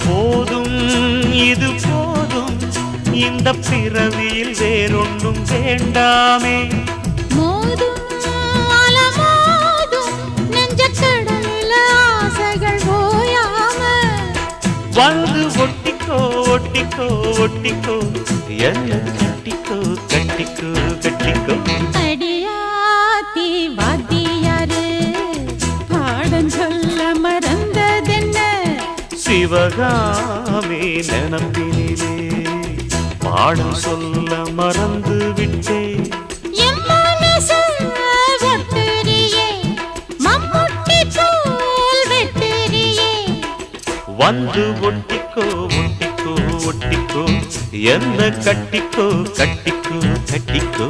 போதும் இது போதும் இந்த பிறவியில் வேறொன்றும் வேண்டாமே. மோதும் அலமோதும் நெஞ்சக்கடல்ல ஆசைகள் ஓயாம வந்து ஒட்டிக்கோ ஒட்டிக்கோ ஒட்டிக்கோ என்ன கட்டிக்கோ கட்டிக்கோ கட்டிக்கோ. அடியாத்தி வாத்தியாரு பாடம் சொல்ல மறந்ததென்ன சிவகாமி நினப்பினிலே பாடம் சொல்ல மறந்து விட்டேன். என் மனசு ஒட்டுறியே மம்முட்டி போல் வெட்டுறியே வந்து ஒட்டிக்கோ ஒட்டிக்கோ ஒட்டிக்கோ என்ன கட்டிக்கோ கட்டிக்கோ கட்டிக்கோ.